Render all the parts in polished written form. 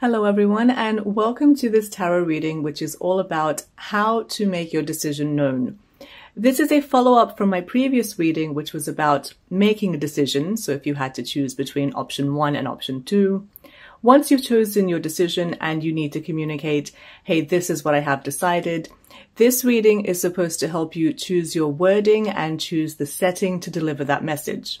Hello everyone, and welcome to this tarot reading, which is all about how to make your decision known. This is a follow-up from my previous reading, which was about making a decision. So if you had to choose between option 1 and option 2, once you've chosen your decision and you need to communicate, hey, this is what I have decided, this reading is supposed to help you choose your wording and choose the setting to deliver that message.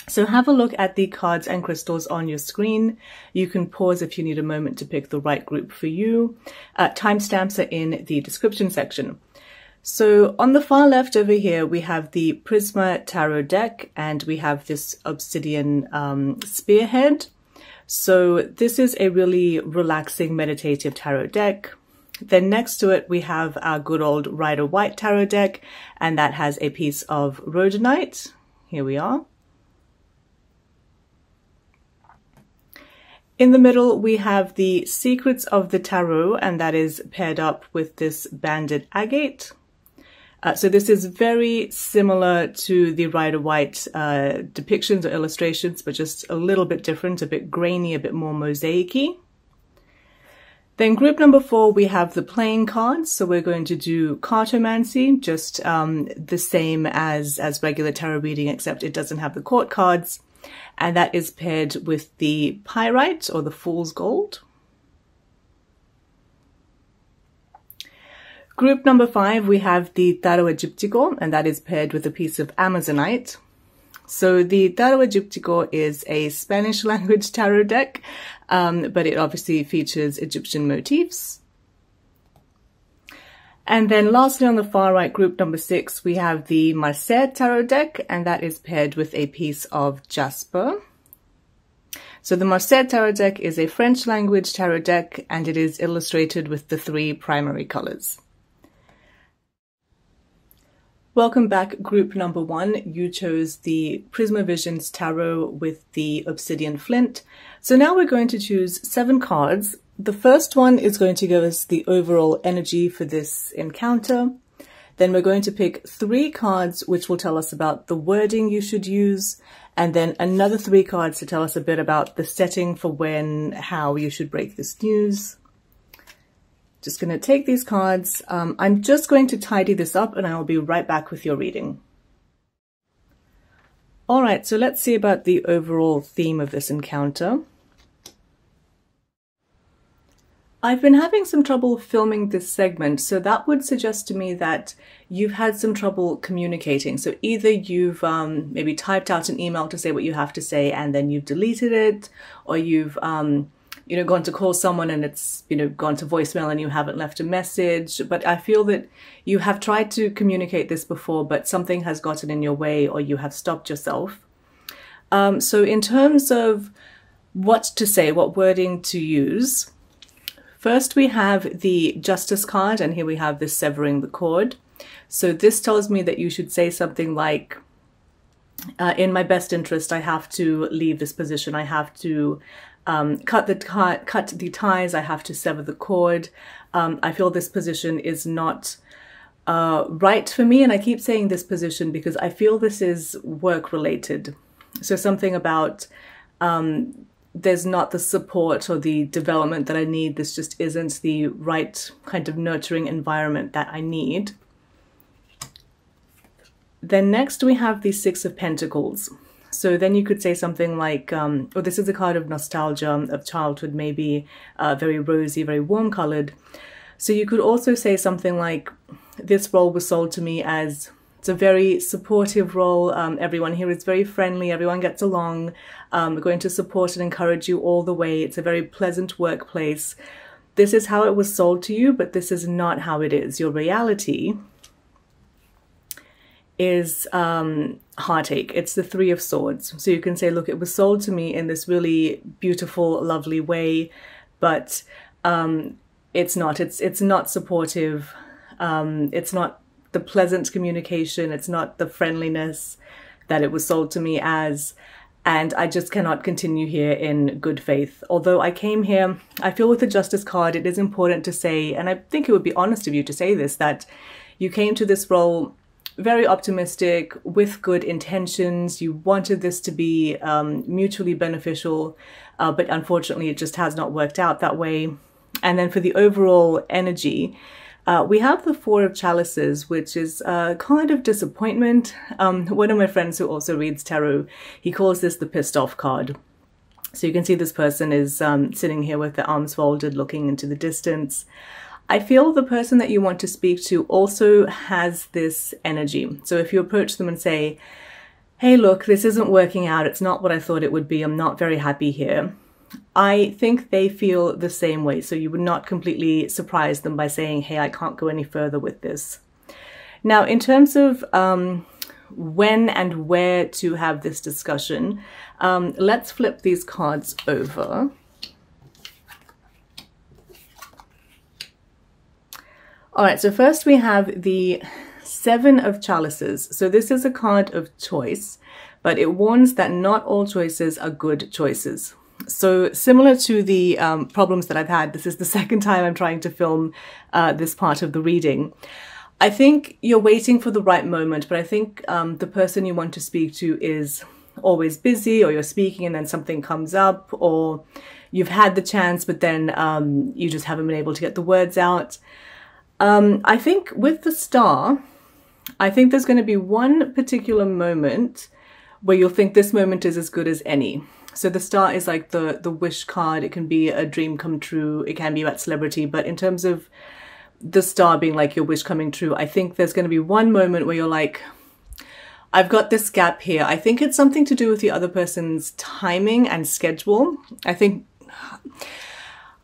So have a look at the cards and crystals on your screen. You can pause if you need a moment to pick the right group for you. Timestamps are in the description section. So on the far left over here, we have the Prisma tarot deck, and we have this Obsidian spearhead. So this is a really relaxing, meditative tarot deck. Then next to it, we have our good old Waite tarot deck, and that has a piece of Rhodonite. Here we are. In the middle, we have the Secrets of the Tarot, and that is paired up with this banded agate. So this is very similar to the Waite depictions or illustrations, but just a little bit different, a bit grainy, a bit more mosaic-y. Then group number 4, we have the playing cards. So we're going to do cartomancy, just the same as regular tarot reading, except it doesn't have the court cards. And that is paired with the Pyrite or the Fool's Gold. Group number 5, we have the Tarot Egiptico, and that is paired with a piece of Amazonite. So the Tarot Egiptico is a Spanish language tarot deck, but it obviously features Egyptian motifs. And then lastly, on the far right, group number 6, we have the Marseilles tarot deck, and that is paired with a piece of Jasper. So the Marseilles tarot deck is a French language tarot deck, and it is illustrated with the 3 primary colors. Welcome back, group number 1. You chose the Prisma Visions tarot with the Obsidian flint. So now we're going to choose 7 cards. The first one is going to give us the overall energy for this encounter. Then we're going to pick 3 cards which will tell us about the wording you should use, and then another 3 cards to tell us a bit about the setting for when, how you should break this news. Just going to take these cards. I'm just going to tidy this up and I will be right back with your reading. All right, so let's see about the overall theme of this encounter. I've been having some trouble filming this segment, so that would suggest to me that you've had some trouble communicating. So either you've maybe typed out an email to say what you have to say and then you've deleted it, or you've gone to call someone and it's gone to voicemail and you haven't left a message. But I feel that you have tried to communicate this before, but something has gotten in your way or you have stopped yourself. So in terms of what to say, what wording to use, first, we have the Justice card, and here we have this severing the cord. So this tells me that you should say something like, in my best interest, I have to leave this position. I have to cut the ties. I have to sever the cord. I feel this position is not right for me. And I keep saying this position because I feel this is work related. So something about there's not the support or the development that I need. This just isn't the right kind of nurturing environment that I need. Then next we have the 6 of Pentacles. So then you could say something like, this is a card of nostalgia, of childhood, maybe very rosy, very warm colored. So you could also say something like, this role was sold to me as, it's a very supportive role. Everyone here is very friendly. Everyone gets along. We're going to support and encourage you all the way. It's a very pleasant workplace. This is how it was sold to you, but this is not how it is. Your reality is heartache. It's the 3 of Swords. So you can say, look, it was sold to me in this really beautiful, lovely way, but it's not. It's not supportive. It's not the pleasant communication. It's not the friendliness that it was sold to me as. And I just cannot continue here in good faith. Although I came here, I feel with the Justice card, it is important to say, and I think it would be honest of you to say this, that you came to this role very optimistic, with good intentions. You wanted this to be mutually beneficial. but unfortunately it just has not worked out that way. And then for the overall energy, we have the Four of Chalices, which is kind of disappointment. One of my friends who also reads tarot, he calls this the pissed off card. So you can see this person is sitting here with their arms folded, looking into the distance. I feel the person that you want to speak to also has this energy. So if you approach them and say, hey, look, this isn't working out. It's not what I thought it would be. I'm not very happy here. I think they feel the same way. So you would not completely surprise them by saying, hey, I can't go any further with this. Now, in terms of when and where to have this discussion, let's flip these cards over. All right, so first we have the Seven of Chalices. So this is a card of choice, but it warns that not all choices are good choices. So similar to the problems that I've had, this is the second time I'm trying to film this part of the reading. I think you're waiting for the right moment, but I think the person you want to speak to is always busy, or you're speaking and then something comes up, or you've had the chance, but then you just haven't been able to get the words out. I think with the Star, I think there's going to be one particular moment where you'll think this moment is as good as any. So the Star is like the wish card. It can be a dream come true. It can be about celebrity. But in terms of the Star being like your wish coming true, I think there's going to be one moment where you're like, I've got this gap here. I think it's something to do with the other person's timing and schedule. I think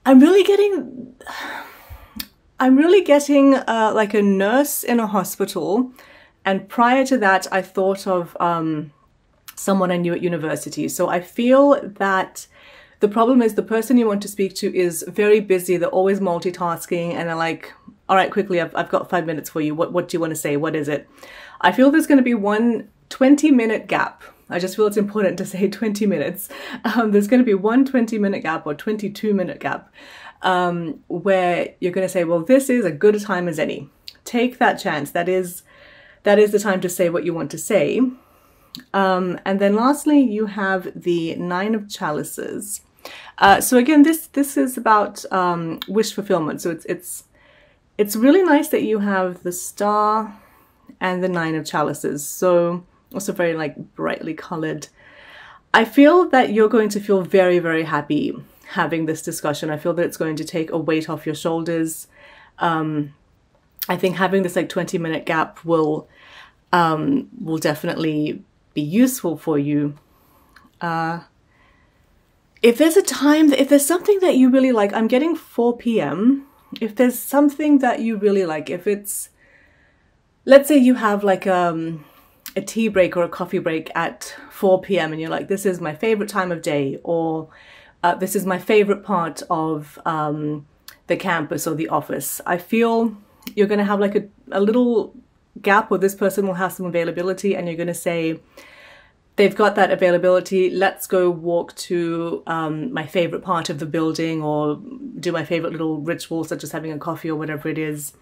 I'm really getting like a nurse in a hospital. And prior to that, I thought of someone I knew at university. So I feel that the problem is the person you want to speak to is very busy. They're always multitasking and they're like, all right, quickly, I've got 5 minutes for you. What do you want to say? What is it? I feel there's going to be one 20-minute gap. I just feel it's important to say 20 minutes. There's going to be one 20-minute gap or 22-minute gap where you're going to say, well, this is a good time as any. Take that chance. That is the time to say what you want to say. And then lastly, you have the Nine of Chalices. So again, this is about wish fulfillment. So it's really nice that you have the Star and the Nine of Chalices. So also very like brightly colored. I feel that you're going to feel very, very happy having this discussion. I feel that it's going to take a weight off your shoulders. I think having this like 20-minute gap will definitely be useful for you. If there's a time, if there's something that you really like, I'm getting 4 p.m. If there's something that you really like, if it's, let's say you have like a tea break or a coffee break at 4 p.m. and you're like, this is my favorite time of day, or this is my favorite part of the campus or the office. I feel you're going to have like a little gap where this person will have some availability and you're going to say, they've got that availability, let's go walk to my favorite part of the building or do my favorite little ritual such as having a coffee or whatever it is.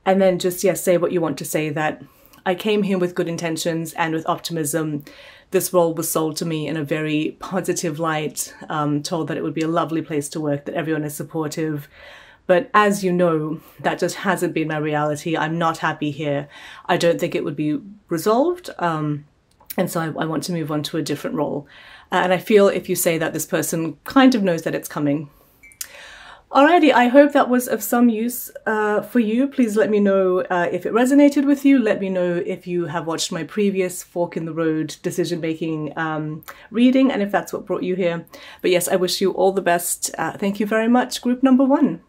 And then just, yes, say what you want to say, that I came here with good intentions and with optimism. This role was sold to me in a very positive light, told that it would be a lovely place to work, that everyone is supportive. But as you know, that just hasn't been my reality. I'm not happy here. I don't think it would be resolved. And so I want to move on to a different role. And I feel if you say that, this person kind of knows that it's coming. Alrighty, I hope that was of some use for you. Please let me know if it resonated with you. Let me know if you have watched my previous Fork in the Road decision-making reading and if that's what brought you here. But yes, I wish you all the best. Thank you very much, group number 1.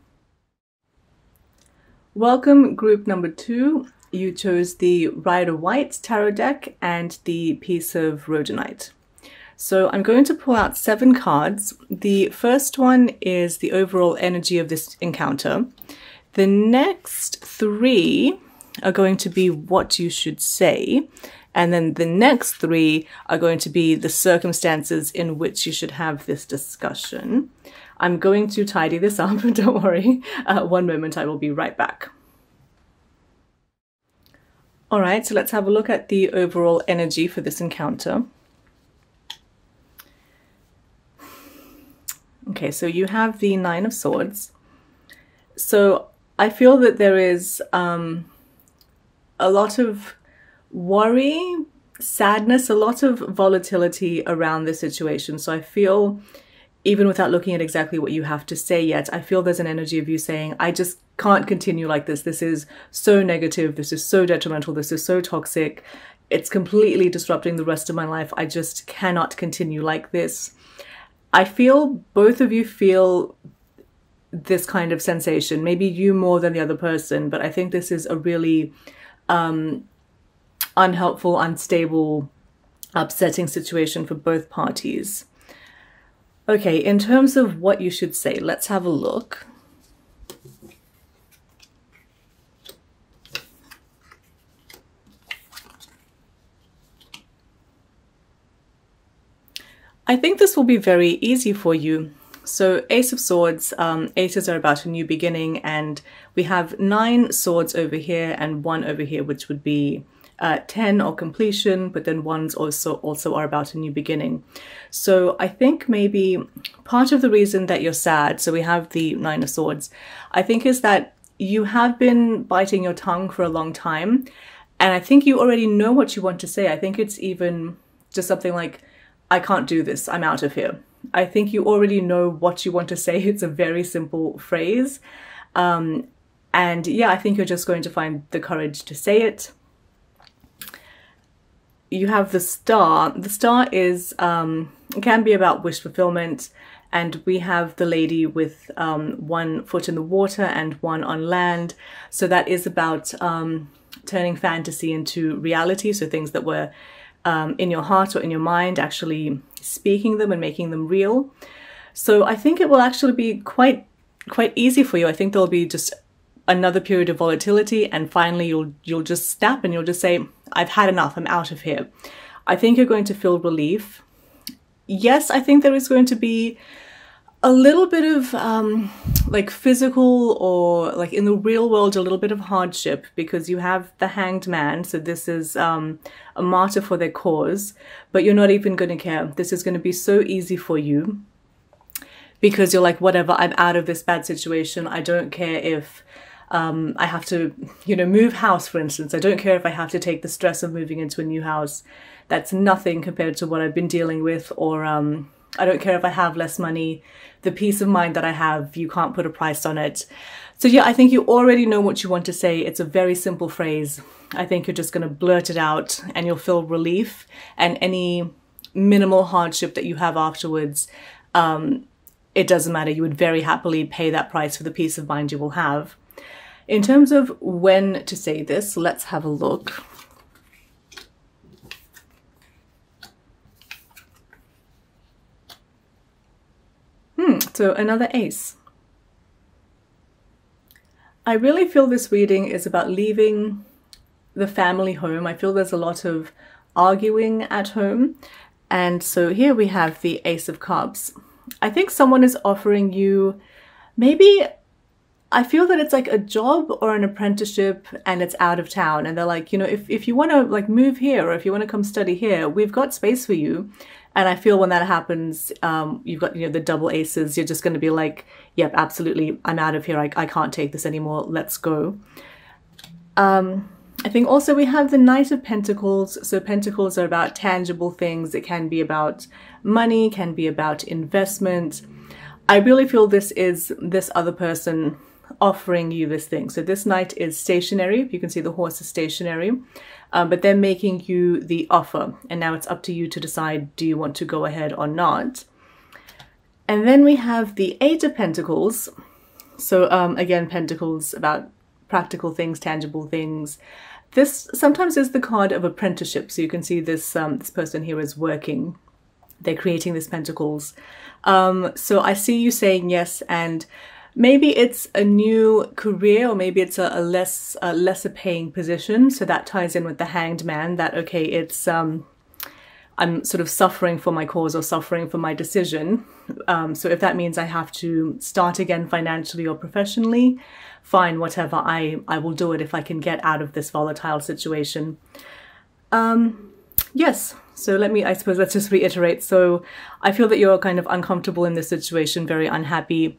Welcome, group number 2. You chose the Waite tarot deck and the piece of Rhodonite. So I'm going to pull out 7 cards. The first one is the overall energy of this encounter. The next 3 are going to be what you should say. And then the next 3 are going to be the circumstances in which you should have this discussion. I'm going to tidy this up, don't worry. One moment, I will be right back. All right, so let's have a look at the overall energy for this encounter. Okay, so you have the Nine of Swords. So I feel that there is a lot of worry, sadness, a lot of volatility around the situation. So I feel, even without looking at exactly what you have to say yet, I feel there's an energy of you saying, I just can't continue like this. This is so negative. This is so detrimental. This is so toxic. It's completely disrupting the rest of my life. I just cannot continue like this. I feel both of you feel this kind of sensation, maybe you more than the other person, but I think this is a really unhelpful, unstable, upsetting situation for both parties. Okay, in terms of what you should say, let's have a look. I think this will be very easy for you. So Ace of Swords, aces are about a new beginning, and we have 9 swords over here and 1 over here, which would be 10 or completion, but then 1s also are about a new beginning. So I think maybe part of the reason that you're sad, so we have the 9 of Swords, I think is that you have been biting your tongue for a long time, and I think you already know what you want to say. I think it's even just something like, I can't do this, I'm out of here. I think you already know what you want to say. It's a very simple phrase. And yeah, I think you're just going to find the courage to say it. You have the Star. The Star is, it can be about wish fulfillment. And we have the lady with 1 foot in the water and 1 on land. So that is about turning fantasy into reality. So things that were in your heart or in your mind, actually speaking them and making them real. So I think it will actually be quite easy for you. I think there'll be just another period of volatility, and finally you'll just snap and you'll just say, I've had enough, I'm out of here. I think you're going to feel relief. Yes, I think there is going to be a little bit of like physical, or like in the real world, a little bit of hardship, because you have the Hanged Man. So this is a martyr for their cause, but you're not even going to care. This is going to be so easy for you because you're like, whatever, I'm out of this bad situation. I don't care if I have to, move house, for instance. I don't care if I have to take the stress of moving into a new house. That's nothing compared to what I've been dealing with, or I don't care if I have less money. The peace of mind that I have, you can't put a price on it. So yeah, I think you already know what you want to say. It's a very simple phrase. I think you're just going to blurt it out and you'll feel relief, and any minimal hardship that you have afterwards, it doesn't matter. You would very happily pay that price for the peace of mind you will have. In terms of when to say this, let's have a look. So another ace. I really feel this reading is about leaving the family home. I feel there's a lot of arguing at home. And so here we have the Ace of Cups. I think someone is offering you, maybe, I feel that it's like a job or an apprenticeship, and it's out of town. And they're like, if you want to like move here, or if you want to come study here, we've got space for you. And I feel when that happens, you've got, the double aces, you're just going to be like, yep, absolutely, I'm out of here. I can't take this anymore. Let's go. I think also we have the Knight of Pentacles. So Pentacles are about tangible things. It can be about money, can be about investment. I really feel this is this other person offering you this thing. So this Knight is stationary. You can see the horse is stationary. But they're making you the offer, and now it's up to you to decide, do you want to go ahead or not? And then we have the Eight of Pentacles. So again, Pentacles about practical things, tangible things. This sometimes is the card of apprenticeship. So you can see this this person here is working. They're creating this Pentacles. So I see you saying yes, and maybe it's a new career, or maybe it's a lesser paying position. So that ties in with the Hanged Man, that, okay, it's, I'm sort of suffering for my cause or suffering for my decision. So if that means I have to start again financially or professionally, fine, whatever, I will do it if I can get out of this volatile situation. Yes, So I suppose let's just reiterate. So I feel that you're kind of uncomfortable in this situation, very unhappy.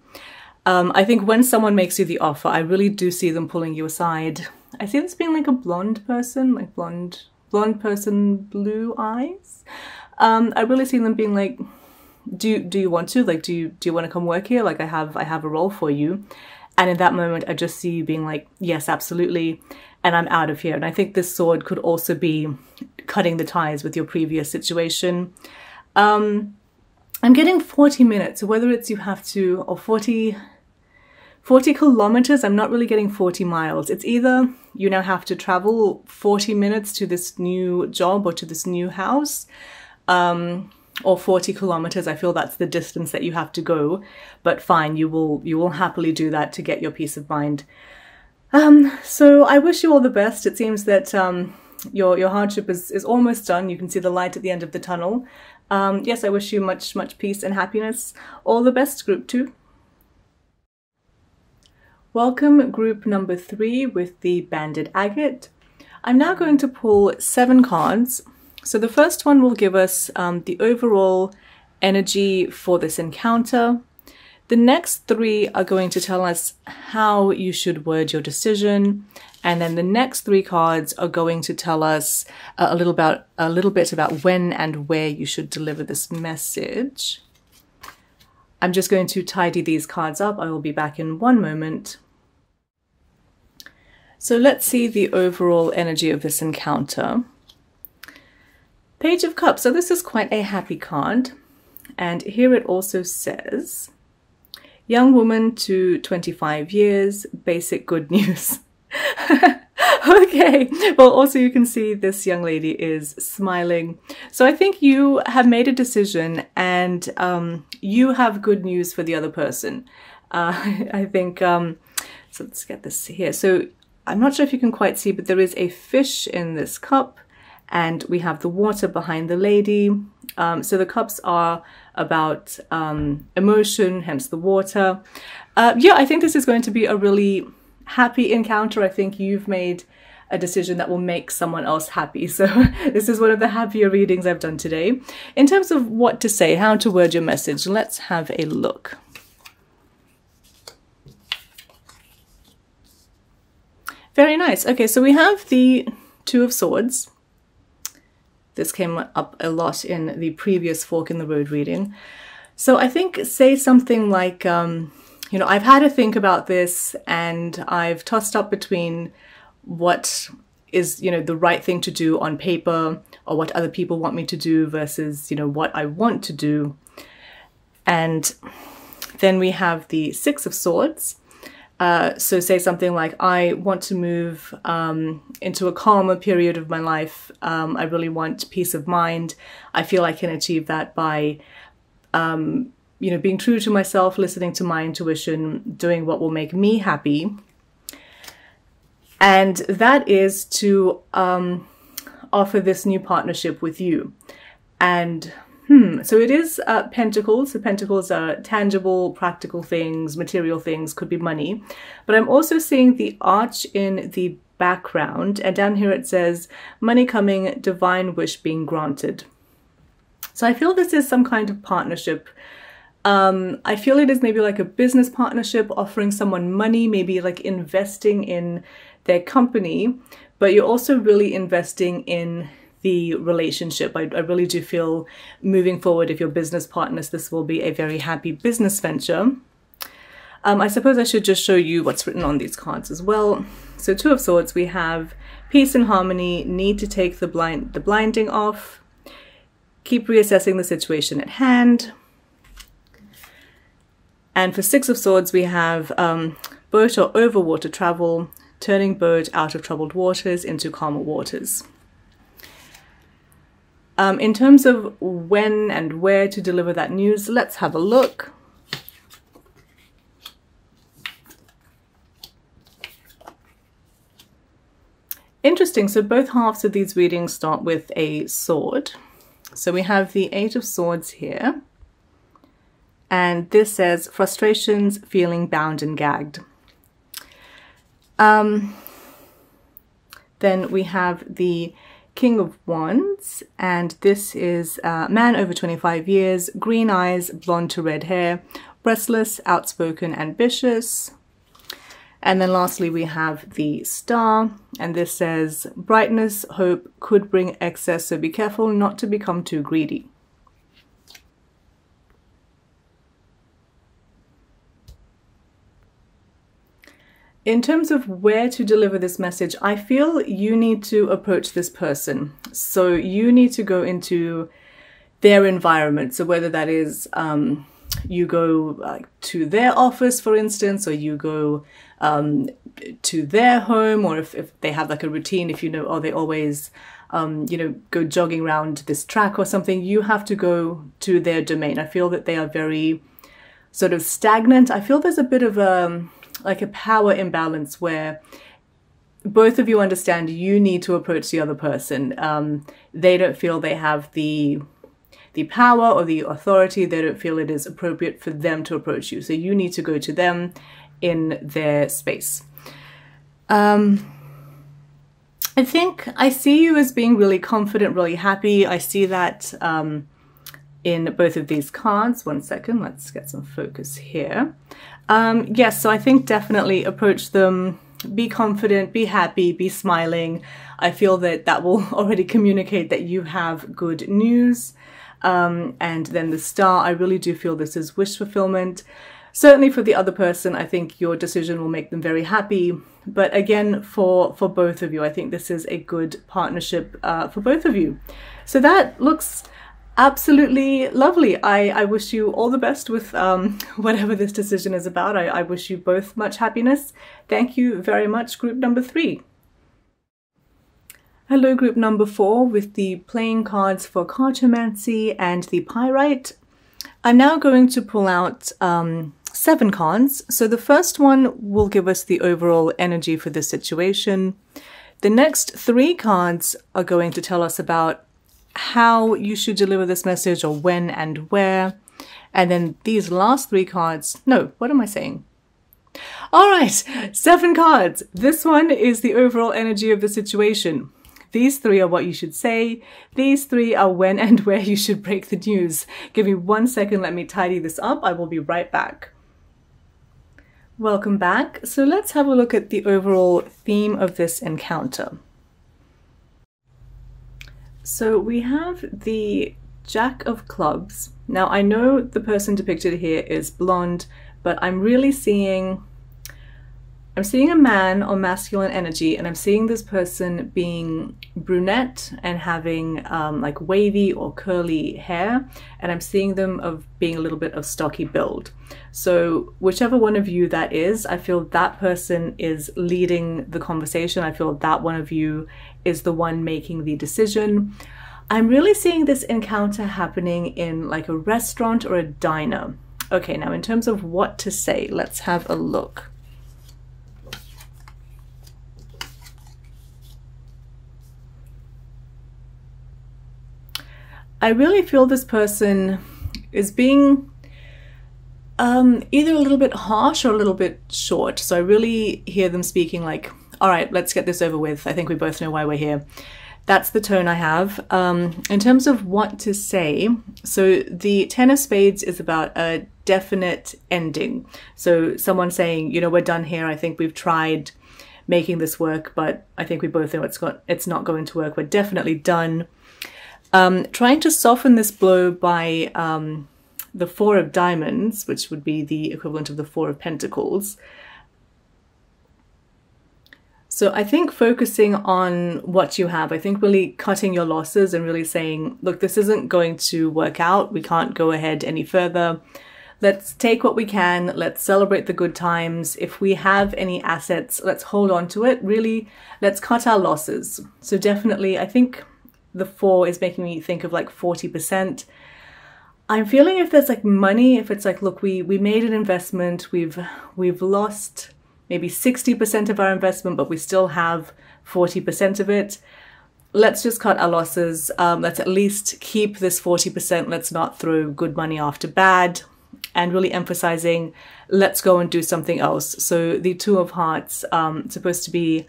I think when someone makes you the offer, I really do see them pulling you aside. I see this being like a blonde person, like blonde person, blue eyes. I really see them being like, do you want to? Like, do you want to come work here? Like, I have a role for you. And in that moment, I just see you being like, yes, absolutely. And I'm out of here. And I think this sword could also be cutting the ties with your previous situation. I'm getting 40 minutes. So whether it's you have to, or 40 kilometers, I'm not really getting 40 miles. It's either you now have to travel 40 minutes to this new job or to this new house, or 40 kilometers. I feel that's the distance that you have to go, but fine, you will happily do that to get your peace of mind. So I wish you all the best. It seems that your hardship is almost done. You can see the light at the end of the tunnel. Yes, I wish you much peace and happiness. All the best, group 2. Welcome group number 3 with the banded agate. I'm now going to pull 7 cards. So the first one will give us the overall energy for this encounter. The next 3 are going to tell us how you should word your decision. And then the next 3 cards are going to tell us a little bit about when and where you should deliver this message. I'm just going to tidy these cards up. I will be back in one moment. So let's see the overall energy of this encounter. Page of Cups. So this is quite a happy card. And here it also says, young woman to 25 years, basic good news. Okay, well, also you can see this young lady is smiling. So I think you have made a decision and you have good news for the other person. I think, so let's get this here. So I'm not sure if you can quite see, but there is a fish in this cup and we have the water behind the lady. So the cups are about emotion, hence the water. Yeah, I think this is going to be a really happy encounter. I think you've made a decision that will make someone else happy. So this is one of the happier readings I've done today. In terms of what to say, how to word your message, let's have a look. Very nice. Okay, so we have the 2 of Swords. This came up a lot in the previous Fork in the Road reading. So I think say something like, you know, I've had to think about this and I've tossed up between what is, you know, the right thing to do on paper or what other people want me to do versus, you know, what I want to do. And then we have the 6 of Swords. So say something like, I want to move into a calmer period of my life. I really want peace of mind. I feel I can achieve that by, you know, being true to myself, listening to my intuition, doing what will make me happy. And that is to offer this new partnership with you. And so it is pentacles. So pentacles are tangible, practical things, material things, could be money. But I'm also seeing the arch in the background. And down here it says, money coming, divine wish being granted. So I feel this is some kind of partnership. I feel it is maybe like a business partnership, offering someone money, maybe like investing in their company. But you're also really investing in the relationship. I really do feel moving forward, if you're business partners, this will be a very happy business venture. I suppose I should just show you what's written on these cards as well. So 2 of Swords, we have peace and harmony, need to take the blinding off, keep reassessing the situation at hand. And for 6 of Swords, we have boat or over water travel, turning boat out of troubled waters into calmer waters. In terms of when and where to deliver that news, let's have a look. Interesting, so both halves of these readings start with a sword. So we have the 8 of Swords here. And this says, frustrations, feeling bound and gagged. Then we have the King of Wands, and this is a man over 25 years, green eyes, blonde to red hair, restless, outspoken, ambitious. And then lastly we have the Star, and this says brightness, hope could bring excess, so be careful not to become too greedy. In terms of where to deliver this message, I feel you need to approach this person. So you need to go into their environment. So whether that is you go to their office, for instance, or you go to their home, or if they have like a routine, if you know, oh, they always, you know, go jogging around this track or something, you have to go to their domain. I feel that they are very sort of stagnant. I feel there's a bit of like a power imbalance where both of you understand you need to approach the other person. They don't feel they have the power or the authority. They don't feel it is appropriate for them to approach you. So you need to go to them in their space. I think I see you as being really confident, really happy. I see that in both of these cards. One second, let's get some focus here. Yes, so I think definitely approach them, be confident, be happy, be smiling. I feel that that will already communicate that you have good news. And then the Star, I really do feel this is wish fulfillment. Certainly for the other person, I think your decision will make them very happy. But again, for both of you, I think this is a good partnership for both of you. So that looks absolutely lovely. I wish you all the best with whatever this decision is about. I wish you both much happiness. Thank you very much, group number 3. Hello, group number 4, with the playing cards for cartomancy and the pyrite. I'm now going to pull out 7 cards. So the first one will give us the overall energy for this situation. The next 3 cards are going to tell us about how you should deliver this message, or when and where. And then these last 3 cards, no, what am I saying? All right, 7 cards. This one is the overall energy of the situation. These 3 are what you should say. These 3 are when and where you should break the news. Give me 1 second, let me tidy this up. I will be right back. Welcome back. So let's have a look at the overall theme of this encounter. So we have the Jack of Clubs. Now I know the person depicted here is blonde, but I'm really seeing a man or masculine energy, and I'm seeing this person being brunette and having like wavy or curly hair, and I'm seeing them of being a little bit of stocky build. So whichever one of you that is, I feel that person is leading the conversation. I feel that one of you is the one making the decision. I'm really seeing this encounter happening in like a restaurant or a diner. Okay, now in terms of what to say, let's have a look. I really feel this person is being either a little bit harsh or a little bit short. So I really hear them speaking like, all right, let's get this over with. I think we both know why we're here. That's the tone I have. In terms of what to say, so the 10 of Spades is about a definite ending. So someone saying, you know, we're done here. I think we've tried making this work, but I think we both know it's not going to work. We're definitely done. Trying to soften this blow by the 4 of Diamonds, which would be the equivalent of the 4 of Pentacles. So I think focusing on what you have, I think really cutting your losses and really saying, look, this isn't going to work out. We can't go ahead any further. Let's take what we can. Let's celebrate the good times. If we have any assets, let's hold on to it. Really, let's cut our losses. So definitely, I think the 4 is making me think of like 40%. I'm feeling if there's like money, if it's like, look, we made an investment, we've lost maybe 60% of our investment, but we still have 40% of it. Let's just cut our losses. Let's at least keep this 40%. Let's not throw good money after bad, and really emphasizing, let's go and do something else. So the 2 of Hearts, supposed to be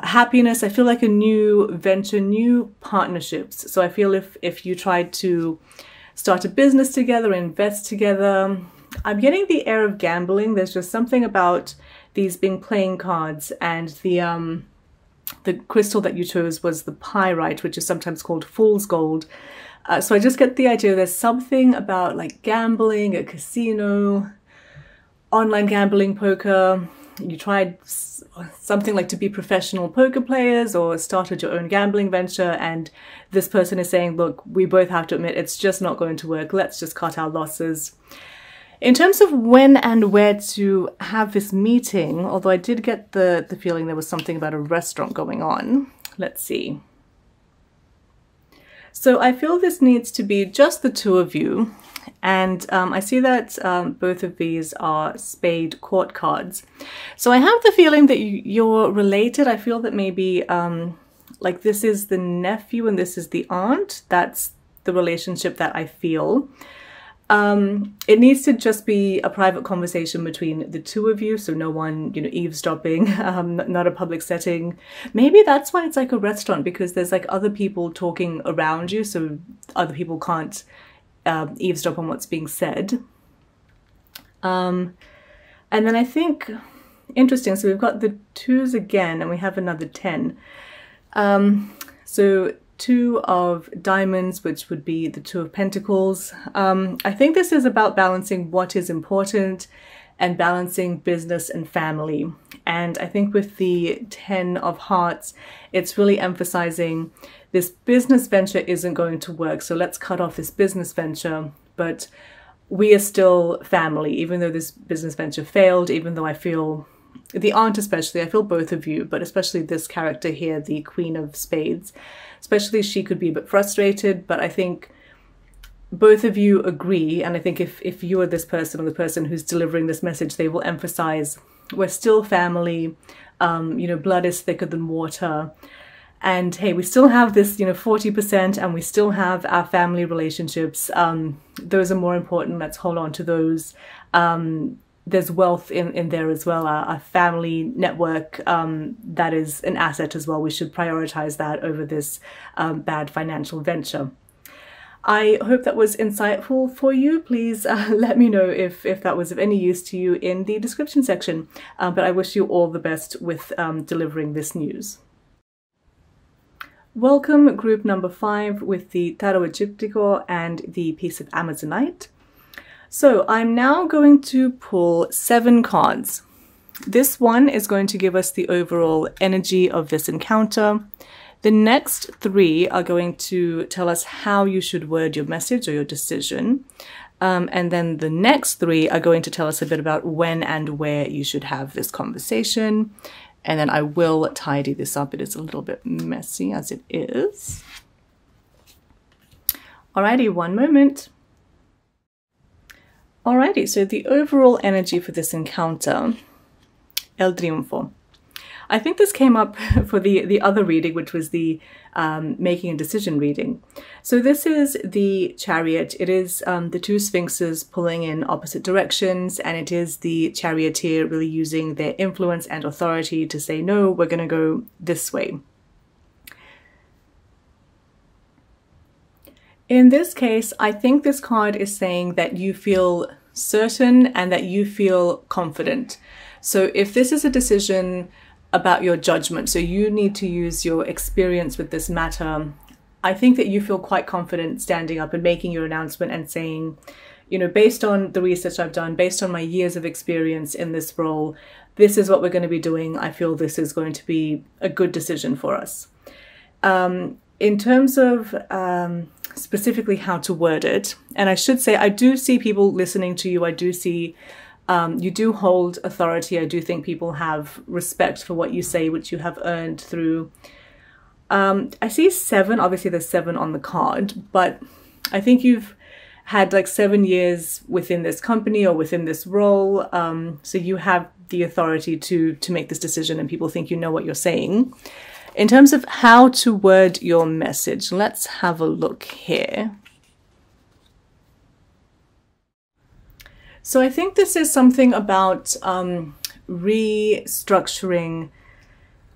happiness. I feel like a new venture, new partnerships. So I feel if you tried to start a business together, invest together, I'm getting the air of gambling. There's just something about these being playing cards, and the crystal that you chose was the pyrite, which is sometimes called fool's gold. So I just get the idea there's something about like gambling, a casino, online gambling, poker. You tried something like to be professional poker players or started your own gambling venture, and this person is saying, look, we both have to admit it's just not going to work. Let's just cut our losses. In terms of when and where to have this meeting, although I did get the feeling there was something about a restaurant going on. Let's see. So I feel this needs to be just the two of you. And I see that both of these are spade court cards. So I have the feeling that you're related. I feel that maybe like this is the nephew and this is the aunt. That's the relationship that I feel. It needs to just be a private conversation between the two of you, so no one, eavesdropping, not a public setting. Maybe that's why it's like a restaurant, because there's like other people talking around you, so other people can't eavesdrop on what's being said. And then I think, interesting, so we've got the twos again, and we have another 10. So 2 of diamonds, which would be the 2 of pentacles. I think this is about balancing what is important and balancing business and family. And I think with the 10 of hearts, it's really emphasizing this business venture isn't going to work. So let's cut off this business venture, but we are still family, even though this business venture failed, even though I feel the aunt especially, I feel both of you, but especially this character here, the Queen of Spades, especially she could be a bit frustrated, but I think both of you agree. And I think if you are this person or the person who's delivering this message, they will emphasize we're still family, blood is thicker than water. And hey, we still have this, 40%, and we still have our family relationships. Those are more important. Let's hold on to those. There's wealth in there as well, a family network that is an asset as well. We should prioritize that over this bad financial venture. I hope that was insightful for you. Please let me know if that was of any use to you in the description section. But I wish you all the best with delivering this news. Welcome group number 5 with the Tarot Egiptico and the piece of Amazonite. So I'm now going to pull 7 cards. This one is going to give us the overall energy of this encounter. The next 3 are going to tell us how you should word your message or your decision. And then the next 3 are going to tell us a bit about when and where you should have this conversation. And then I will tidy this up. It is a little bit messy as it is. Alrighty, one moment. Alrighty, so the overall energy for this encounter, El Triunfo. I think this came up for the other reading, which was the making a decision reading. So this is the Chariot. It is the 2 sphinxes pulling in opposite directions, and it is the charioteer really using their influence and authority to say, no, we're going to go this way. In this case, I think this card is saying that you feel certain and that you feel confident. So if this is a decision about your judgment, so you need to use your experience with this matter, I think that you feel quite confident standing up and making your announcement and saying, based on the research I've done, based on my years of experience in this role, this is what we're going to be doing. I feel this is going to be a good decision for us. In terms of specifically how to word it, and I should say I do see people listening to you. I do see you do hold authority. I do think people have respect for what you say, which you have earned through. I see 7. Obviously there's 7 on the card, but I think you've had like 7 years within this company or within this role. So you have the authority to make this decision, and people think you know what you're saying. In terms of how to word your message, let's have a look here. So I think this is something about restructuring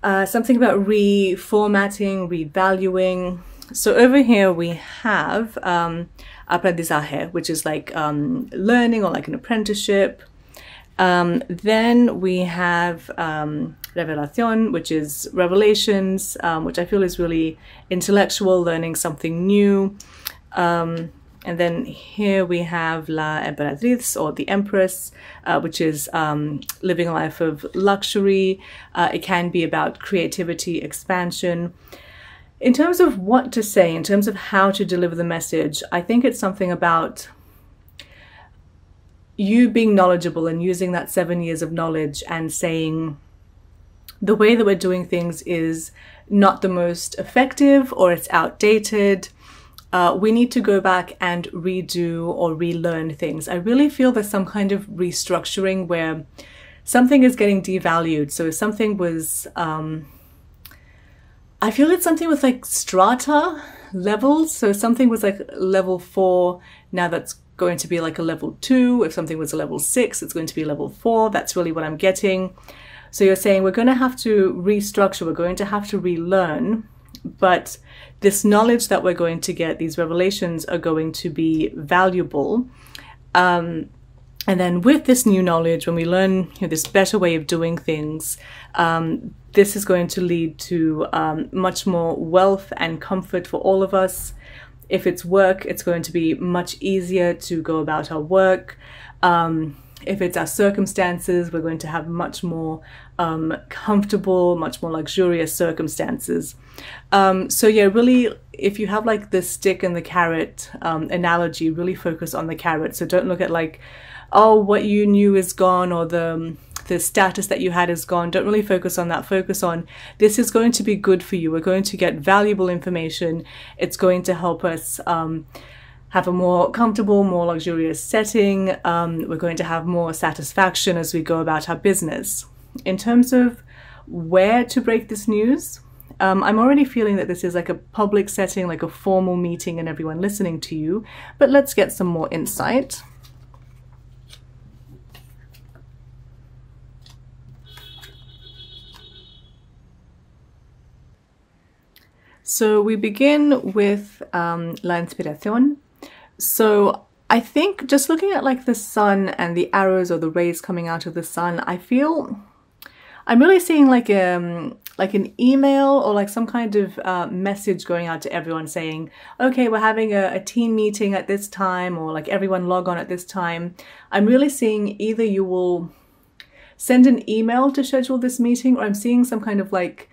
Something about reformatting, revaluing. So over here we have aprendizaje, which is like learning or like an apprenticeship. Then we have revelación, which is revelations, which I feel is really intellectual, learning something new. And then here we have la emperatriz, or the empress, which is living a life of luxury. It can be about creativity, expansion. In terms of what to say, in terms of how to deliver the message, I think it's something about you being knowledgeable and using that 7 years of knowledge and saying the way that we're doing things is not the most effective, or it's outdated. We need to go back and redo or relearn things. I really feel there's some kind of restructuring where something is getting devalued. So if something was, I feel it's something with like strata levels. So if something was like level 4, now that's going to be like a level 2. If something was a level 6, it's going to be level 4. That's really what I'm getting. So you're saying we're going to have to restructure, we're going to have to relearn, but this knowledge that we're going to get, these revelations, are going to be valuable. And then with this new knowledge, when we learn this better way of doing things, this is going to lead to much more wealth and comfort for all of us. If it's work, it's going to be much easier to go about our work. If it's our circumstances, we're going to have much more comfortable, much more luxurious circumstances. So yeah, really, if you have like the stick and the carrot analogy, really focus on the carrot. So don't look at like, oh, what you knew is gone, or the status that you had is gone. Don't really focus on that. Focus on, this is going to be good for you. We're going to get valuable information. It's going to help us have a more comfortable, more luxurious setting. We're going to have more satisfaction as we go about our business. In terms of where to break this news, I'm already feeling that this is like a public setting, like a formal meeting and everyone listening to you, but let's get some more insight. So we begin with la inspiración. So I think just looking at like the sun and the arrows or the rays coming out of the sun, I feel I'm really seeing like an email or like some kind of message going out to everyone saying, okay, we're having a team meeting at this time, or like everyone log on at this time. I'm really seeing either you will send an email to schedule this meeting, or I'm seeing some kind of like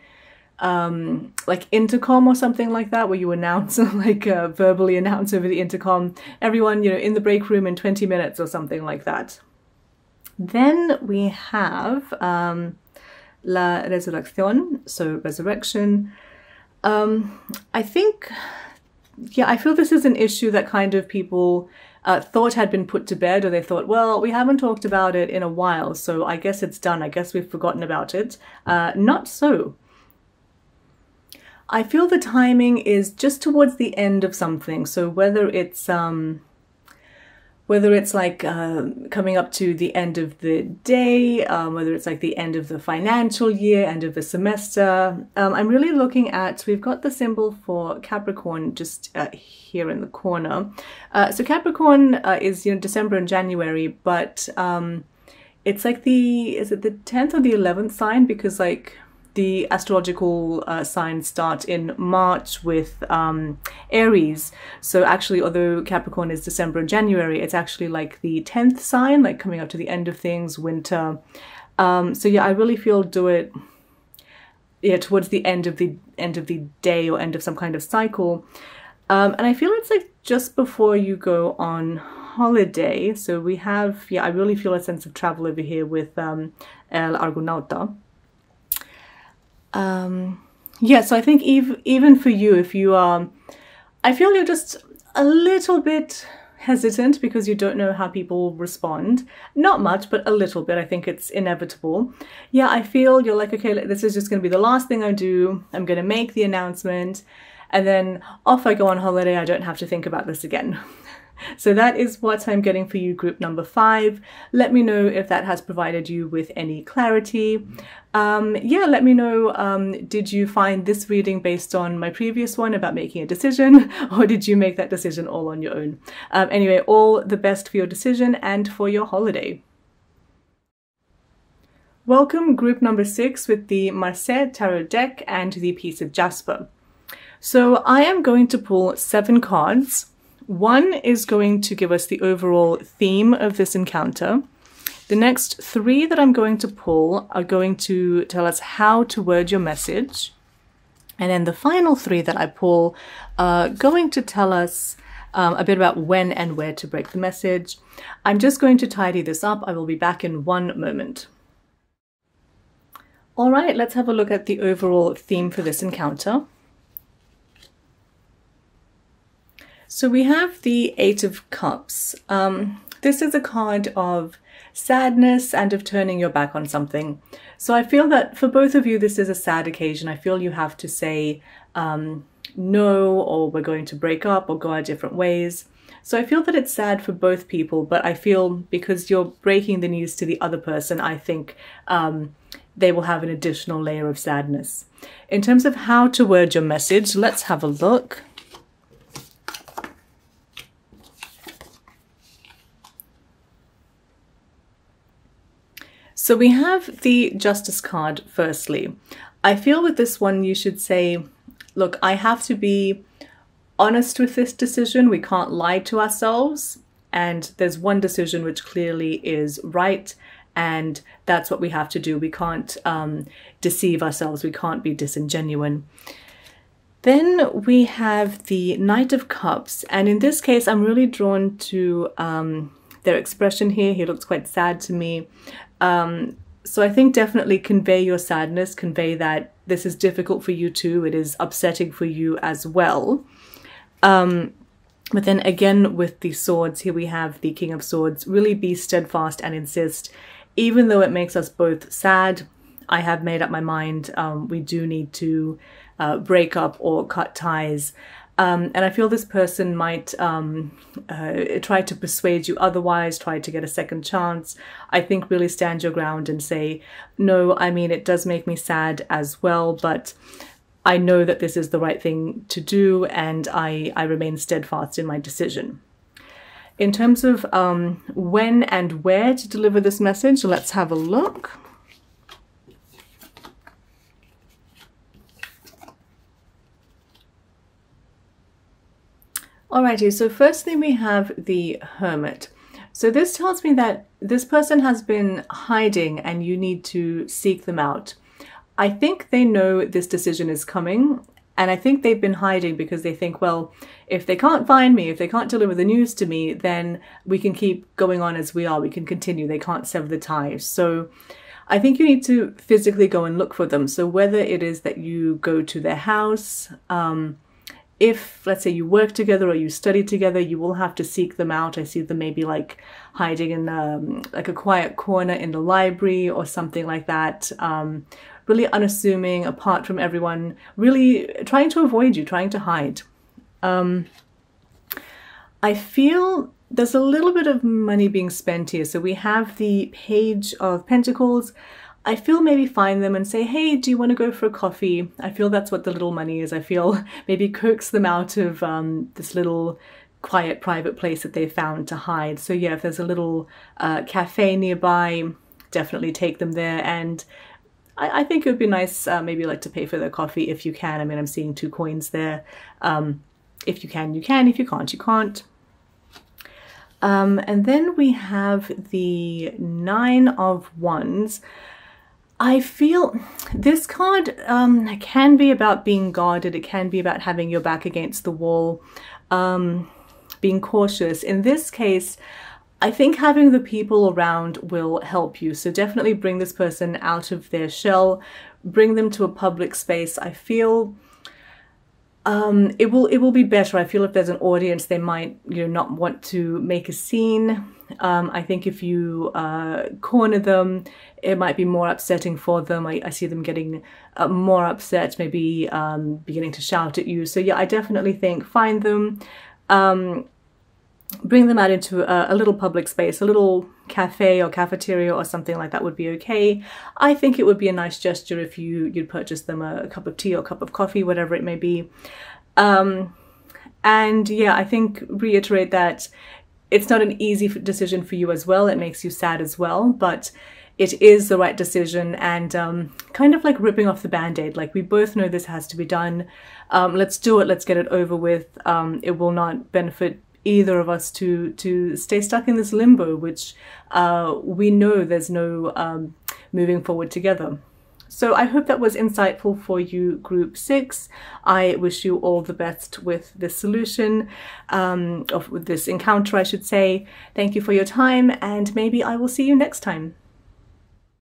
intercom or something like that, where you announce, like verbally announce over the intercom, everyone, in the break room in 20 minutes or something like that. Then we have la resurrección, so resurrection. I think, yeah, I feel this is an issue that kind of people thought had been put to bed, or they thought, well, we haven't talked about it in a while, so I guess it's done. I guess we've forgotten about it. Not so. I feel the timing is just towards the end of something. So whether it's like coming up to the end of the day, whether it's like the end of the financial year, end of the semester, I'm really looking at, we've got the symbol for Capricorn just here in the corner. So Capricorn is December and January, but it's like is it the 10th or the 11th sign? Because like the astrological signs start in March with Aries. So actually, although Capricorn is December and January, it's actually like the 10th sign, like coming up to the end of things, winter. So yeah, I really feel do it towards the end of the day or end of some kind of cycle. And I feel it's like just before you go on holiday. So we have, yeah, I really feel a sense of travel over here with El Argonauta. Yeah, so I think even for you, if you are, I feel you're just a little bit hesitant because you don't know how people respond. Not much, but a little bit. I think it's inevitable. Yeah, I feel you're like, okay, this is just going to be the last thing I do. I'm going to make the announcement, and then off I go on holiday. I don't have to think about this again. So that is what I'm getting for you, group number 5. Let me know if that has provided you with any clarity. Yeah, let me know, did you find this reading based on my previous one about making a decision, or did you make that decision all on your own? Anyway, all the best for your decision and for your holiday. Welcome, group number 6 with the Marseilles Tarot deck and the piece of Jasper. So I am going to pull 7 cards. One is going to give us the overall theme of this encounter. The next 3 that I'm going to pull are going to tell us how to word your message. And then the final 3 that I pull are going to tell us a bit about when and where to break the message. I'm just going to tidy this up. I will be back in one moment. All right, let's have a look at the overall theme for this encounter. So we have the 8 of Cups. This is a card of sadness and of turning your back on something. So I feel that for both of you, this is a sad occasion. I feel you have to say no, or we're going to break up or go our different ways. So I feel that it's sad for both people, but I feel because you're breaking the news to the other person, I think they will have an additional layer of sadness. In terms of how to word your message, let's have a look. So we have the Justice card firstly. I feel with this one you should say, look, I have to be honest with this decision. We can't lie to ourselves. And there's one decision which clearly is right. And that's what we have to do. We can't deceive ourselves. We can't be disingenuine. Then we have the Knight of Cups. And in this case, I'm really drawn to their expression here. He looks quite sad to me. So I think definitely convey your sadness, convey that this is difficult for you too. It is upsetting for you as well. But then again, with the swords, here we have the King of Swords. Really be steadfast and insist, even though it makes us both sad, I have made up my mind. We do need to break up or cut ties. And I feel this person might try to persuade you otherwise, try to get a second chance. I think really stand your ground and say, no, I mean, it does make me sad as well, but I know that this is the right thing to do, and I remain steadfast in my decision. In terms of when and where to deliver this message, let's have a look. Alrighty, so firstly we have the Hermit. So this tells me that this person has been hiding and you need to seek them out. I think they know this decision is coming, and I think they've been hiding because they think, well, if they can't find me, if they can't deliver the news to me, then we can keep going on as we are. We can continue. They can't sever the ties. So I think you need to physically go and look for them. So whether it is that you go to their house, if, let's say, you work together or you study together, you will have to seek them out. I see them maybe like hiding in like a quiet corner in the library or something like that. Really unassuming, apart from everyone, really trying to avoid you, trying to hide. I feel there's a little bit of money being spent here. So we have the Page of Pentacles. I feel maybe find them and say, hey, do you want to go for a coffee? I feel that's what the little money is. I feel maybe coax them out of this little quiet private place that they found to hide. So yeah, if there's a little cafe nearby, definitely take them there. And I think it would be nice maybe like to pay for their coffee if you can. I mean, I'm seeing 2 coins there. If you can, you can. If you can't, you can't. And then we have the 9 of Wands. I feel this card can be about being guarded. It can be about having your back against the wall, being cautious. In this case, I think having the people around will help you. So definitely bring this person out of their shell, bring them to a public space. I feel it will be better. I feel if there's an audience, they might not want to make a scene. I think if you corner them, it might be more upsetting for them. I see them getting more upset, maybe beginning to shout at you. So yeah, I definitely think find them. bring them out into a little public space, a little cafe or cafeteria or something like that would be okay. I think it would be a nice gesture if you'd purchase them a cup of tea or a cup of coffee, whatever it may be. And yeah, I think reiterate that it's not an easy decision for you as well. It makes you sad as well, but it is the right decision, and kind of like ripping off the band-aid. Like, we both know this has to be done. Let's do it. Let's get it over with. It will not benefit either of us to stay stuck in this limbo, which we know there's no moving forward together. So I hope that was insightful for you, Group 6. I wish you all the best with this solution, with this encounter, I should say. Thank you for your time, and maybe I will see you next time.